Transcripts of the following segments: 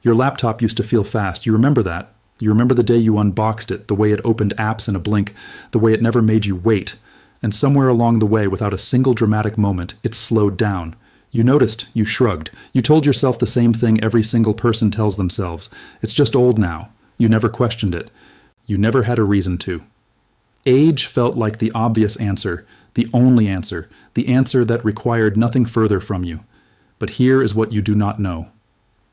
Your laptop used to feel fast. You remember that. You remember the day you unboxed it, the way it opened apps in a blink, the way it never made you wait. And somewhere along the way, without a single dramatic moment, it slowed down. You noticed, you shrugged. You told yourself the same thing every single person tells themselves. It's just old now. You never questioned it. You never had a reason to. Age felt like the obvious answer, the only answer, the answer that required nothing further from you. But here is what you do not know.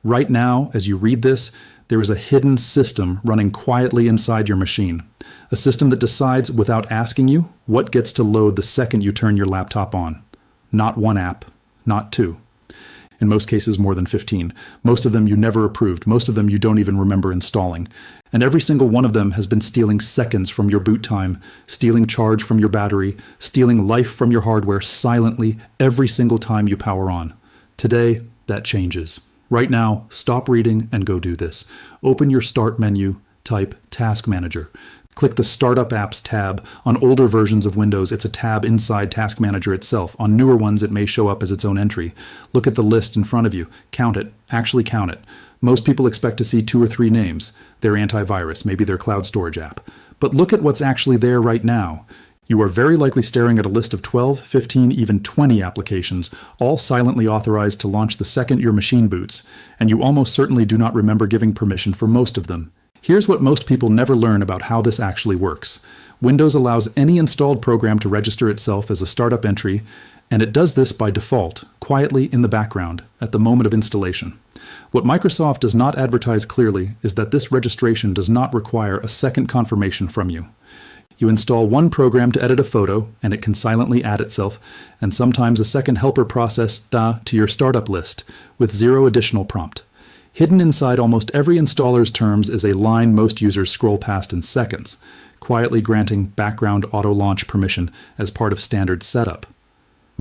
Right now, as you read this, there is a hidden system running quietly inside your machine. A system that decides, without asking you, what gets to load the second you turn your laptop on. Not one app, not two. In most cases, more than 15. Most of them you never approved. Most of them you don't even remember installing. And every single one of them has been stealing seconds from your boot time, stealing charge from your battery, stealing life from your hardware silently every single time you power on. Today, that changes. Right now, stop reading and go do this. Open your Start menu, type Task Manager. Click the Startup Apps tab. On older versions of Windows, it's a tab inside Task Manager itself. On newer ones, it may show up as its own entry. Look at the list in front of you. Count it. Actually count it. Most people expect to see 2 or 3 names. Their antivirus, maybe their cloud storage app. But look at what's actually there right now. You are very likely staring at a list of 12, 15, even 20 applications, all silently authorized to launch the second your machine boots, and you almost certainly do not remember giving permission for most of them. Here's what most people never learn about how this actually works. Windows allows any installed program to register itself as a startup entry, and it does this by default, quietly in the background, at the moment of installation. What Microsoft does not advertise clearly is that this registration does not require a second confirmation from you. You install one program to edit a photo, and it can silently add itself, and sometimes a second helper process to your startup list, with 0 additional prompt. Hidden inside almost every installer's terms is a line most users scroll past in seconds, quietly granting background auto-launch permission as part of standard setup.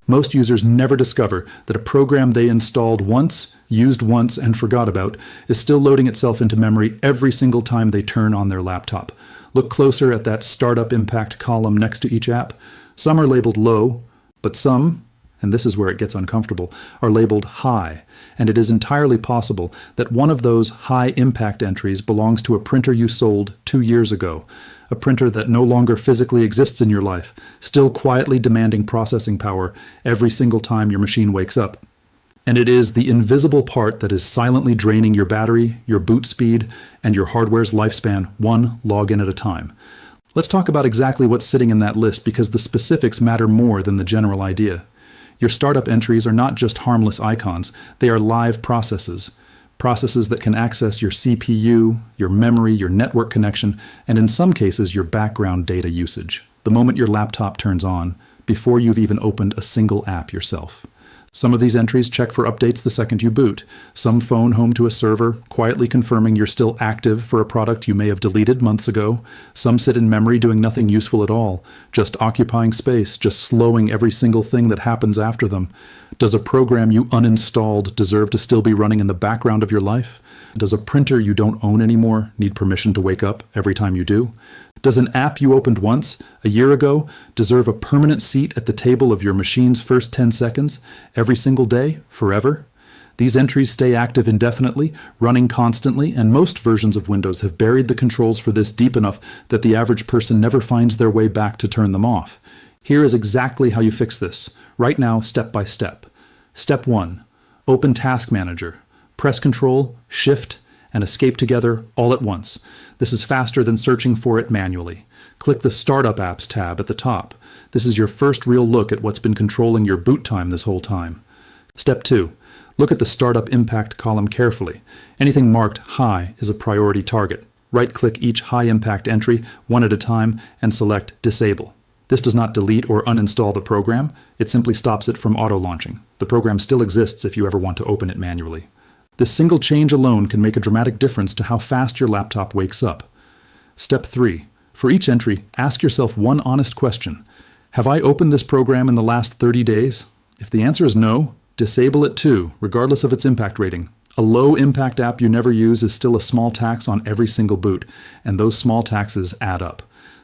Most users never discover that a program they installed once, used once, and forgot about is still loading itself into memory every single time they turn on their laptop. Look closer at that Startup Impact column next to each app. Some are labeled low, but some, and this is where it gets uncomfortable, are labeled high. And it is entirely possible that one of those high impact entries belongs to a printer you sold 2 years ago, a printer that no longer physically exists in your life, still quietly demanding processing power every single time your machine wakes up. And it is the invisible part that is silently draining your battery, your boot speed, and your hardware's lifespan one login at a time. Let's talk about exactly what's sitting in that list, because the specifics matter more than the general idea. Your startup entries are not just harmless icons, they are live processes. Processes that can access your CPU, your memory, your network connection, and in some cases your background data usage, the moment your laptop turns on, before you've even opened a single app yourself. Some of these entries check for updates the second you boot. Some phone home to a server, quietly confirming you're still active for a product you may have deleted months ago. Some sit in memory doing nothing useful at all, just occupying space, just slowing every single thing that happens after them. Does a program you uninstalled deserve to still be running in the background of your life? Does a printer you don't own anymore need permission to wake up every time you do? Does an app you opened once, a year ago, deserve a permanent seat at the table of your machine's first 10 seconds, every single day, forever? These entries stay active indefinitely, running constantly, and most versions of Windows have buried the controls for this deep enough that the average person never finds their way back to turn them off. Here is exactly how you fix this, right now, step by step. Step 1. Open Task Manager. Press Ctrl, Shift, and Escape together all at once. This is faster than searching for it manually. Click the Startup Apps tab at the top. This is your first real look at what's been controlling your boot time this whole time. Step 2. Look at the Startup Impact column carefully. Anything marked high is a priority target. Right-click each high-impact entry one at a time and select Disable. This does not delete or uninstall the program. It simply stops it from auto-launching. The program still exists if you ever want to open it manually. This single change alone can make a dramatic difference to how fast your laptop wakes up. Step 3. For each entry, ask yourself one honest question. Have I opened this program in the last 30 days? If the answer is no, disable it too, regardless of its impact rating. A low-impact app you never use is still a small tax on every single boot, and those small taxes add up.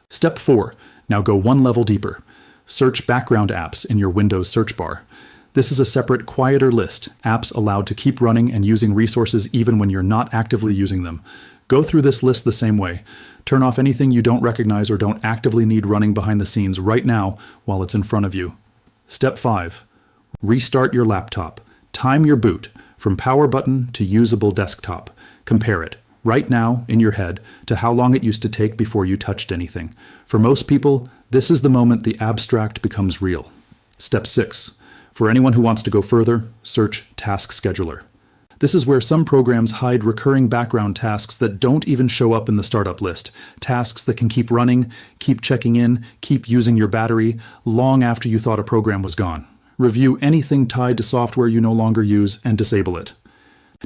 Step 4. Now go one level deeper. Search background apps in your Windows search bar. This is a separate, quieter list, apps allowed to keep running and using resources even when you're not actively using them. Go through this list the same way. Turn off anything you don't recognize or don't actively need running behind the scenes right now while it's in front of you. Step 5. Restart your laptop. Time your boot from power button to usable desktop. Compare it, right now, in your head, to how long it used to take before you touched anything. For most people, this is the moment the abstract becomes real. Step 6. For anyone who wants to go further, search Task Scheduler. This is where some programs hide recurring background tasks that don't even show up in the startup list. Tasks that can keep running, keep checking in, keep using your battery, long after you thought a program was gone. Review anything tied to software you no longer use and disable it.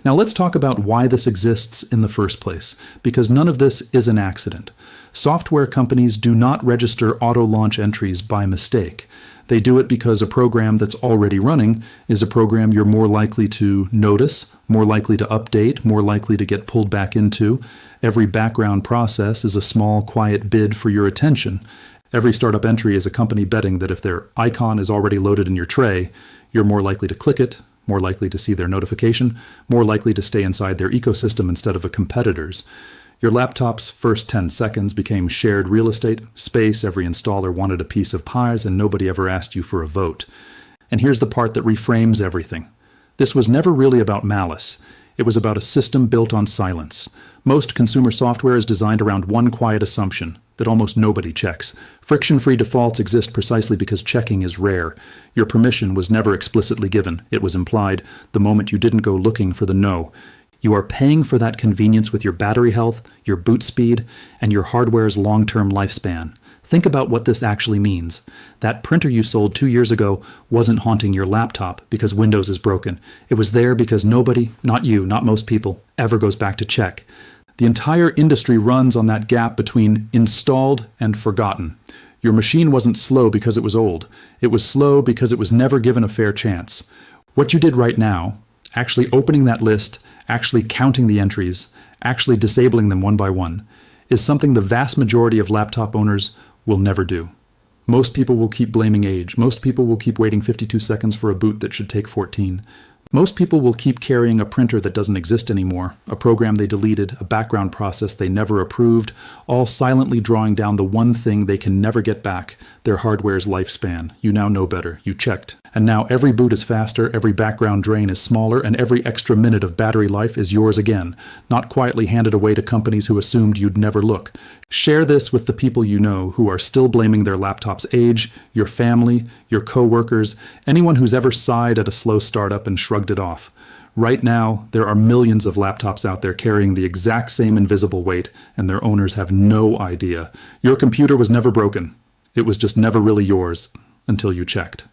Now let's talk about why this exists in the first place, because none of this is an accident. Software companies do not register auto-launch entries by mistake. They do it because a program that's already running is a program you're more likely to notice, more likely to update, more likely to get pulled back into. Every background process is a small, quiet bid for your attention. Every startup entry is a company betting that if their icon is already loaded in your tray, you're more likely to click it, more likely to see their notification, more likely to stay inside their ecosystem instead of a competitor's. Your laptop's first 10 seconds became shared real estate, space, every installer wanted a piece of pies, and nobody ever asked you for a vote. And here's the part that reframes everything. This was never really about malice. It was about a system built on silence. Most consumer software is designed around one quiet assumption, that almost nobody checks. Friction-free defaults exist precisely because checking is rare. Your permission was never explicitly given. It was implied the moment you didn't go looking for the no. You are paying for that convenience with your battery health, your boot speed, and your hardware's long-term lifespan. Think about what this actually means. That printer you sold 2 years ago wasn't haunting your laptop because Windows is broken. It was there because nobody, not you, not most people, ever goes back to check. The entire industry runs on that gap between installed and forgotten. Your machine wasn't slow because it was old. It was slow because it was never given a fair chance. What you did right now, actually opening that list, actually counting the entries, actually disabling them one by one, is something the vast majority of laptop owners will never do. Most people will keep blaming age. Most people will keep waiting 52 seconds for a boot that should take 14. Most people will keep carrying a printer that doesn't exist anymore, a program they deleted, a background process they never approved, all silently drawing down the one thing they can never get back, their hardware's lifespan. You now know better. You checked. And now every boot is faster, every background drain is smaller, and every extra minute of battery life is yours again, not quietly handed away to companies who assumed you'd never look. Share this with the people you know who are still blaming their laptop's age, your family, your co-workers, anyone who's ever sighed at a slow startup and shrugged it off. Right now, there are millions of laptops out there carrying the exact same invisible weight, and their owners have no idea. Your computer was never broken. It was just never really yours until you checked.